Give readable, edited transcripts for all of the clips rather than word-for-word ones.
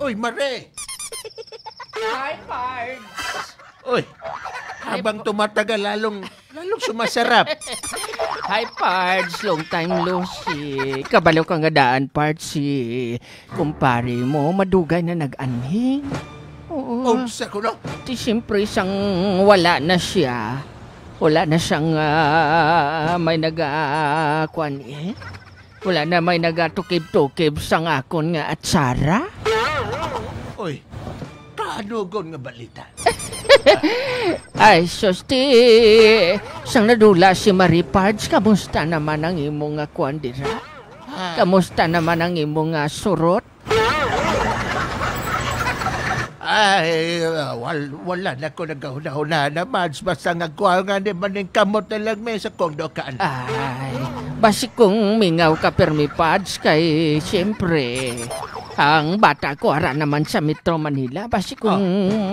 Uy, Mare! Hi, Pard. Uy, habang tumatagal, lalong sumasarap. Hi, Pards. Long time no see. Kabalo ka nga daan, Pards. Si kumpare mo, madugay na nag-anhing. Oo. Sa ko no? Di siyempre isang wala na siya. Wala na siyang may nag-kwan eh. Wala na may nag-tukib-tukib sang akon nga at Sara. Uy, kaanogon nga balita? Ay, sos, sang nadula si Marie Pards, kamusta naman ang imong nga kwan dira? Kamusta naman ang imong nga surot? Ay, wala na ko nagahuna na, Mads. Basta nga kuha nga ni maning kamot na lang may sa kongdokaan. Ay, basi kung mingaw ka permi Pads kay siyempre ang bata ko ara naman sa Metro Manila. Basi kung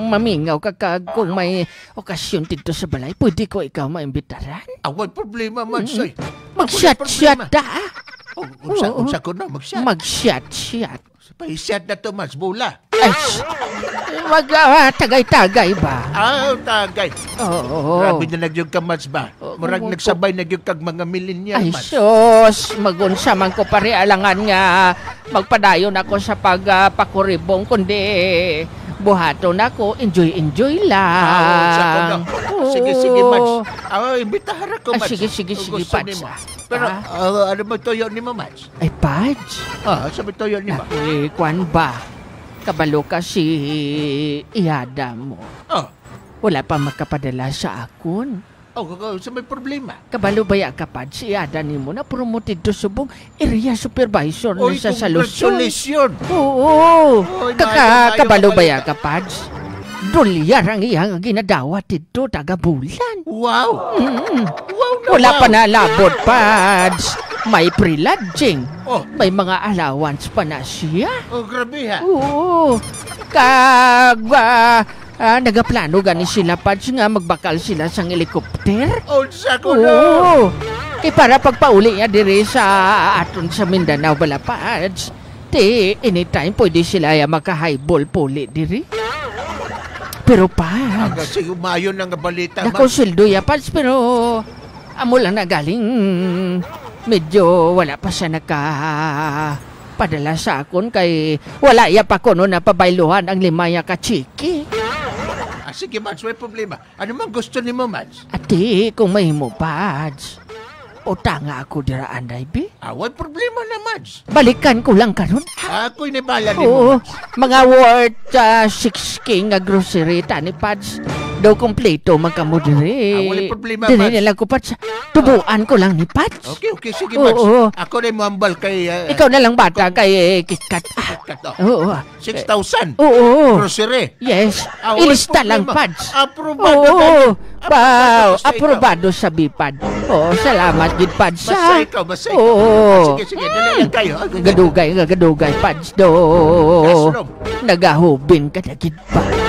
mamingaw ka kung may okasyon dito sa balay, pwede ko ikaw maimbitaran. Away problema, Mads. Mag-shot-shot da. Unsa ko na, mag-shot. Mag-shot-shot. Pa-shot na to, Mads. Bula. Ay, wag tagay-tagay ba? Tagay. Oo. Grabe na nagyog ka, Mads ba? Murag nagsabay nagyog kag mga millennial, Ay, Mads. sus, magunsa man ko pare alangan nga magpadayon ako sa pagpakuribong, kundi buhaton ako, enjoy lang. Sige, Mads. Imbitahan ako, Mads. Sige, Pads. Pero, ano ba toyo ni mo, Mads? Ay, Pads. Sabi toyo ni mo. Ay, kwan ba? Kabalo ka si Iyada mo. Wala pa makapadala sa akon. Sa may problema. Kabalo ba ka, Pads? Si Iyada ni mo na promoted to subong area supervisor na sa Salusyon. Congratulations! Oo. Kabalo ba kayo. ka, Pads? Dolyar ang iyang ginadawat dito, taga-bulan. Wow! Wow na Wala wow. pa nalabot, Pads. May pre-lodging. May mga allowance pa na siya. Grabe ha. Oo. Nagaplano gani sila, Pads, nga magbakal sila sang helikopter. Sa ko na. Oo. Kaya para pagpauli niya diri sa aton sa Mindanao, bala, Pads. Anytime pwede sila maka-highball puli diri. Pero, Pads, Sige, umayon ng balita. nakonsildo ya, Pads, pero amo lang na galing. Medyo wala pa siya padala sa akon kay wala ya pa ko no napabayluhan ang limaya ka chiki. Sige, Mads, may problema. Ano man gusto ni mo, Mads? Ati, kung may mo, Pads, utanga ako dira anday, bi? May problema na, Mads. Balikan ko lang karon. Ako'y nabala ni mo, Oo, Mads. mga worth 6K nga grocery tani, Pads. Daw kompleto magkamo diri. Wala problema, Dili Pads. nila ko, Pads. Tubuan ko lang ni Pads. Okay, sige, Mads. Oo. Ako na muambal kay... Ikaw na lang bata kay KitKat. Oo. 6,000. Oo. Grocery. Yes. Wala Ilista lang, problema. Pads. Aprobado Oo. ganyan. Aprobado sa BIPAD. Oo, salamat, gid, Pads. Basta ikaw. Oo. Sige, dali lang kayo. Gadugay, Pads, do. Classroom. Nagahubin ka na, gid, Pads.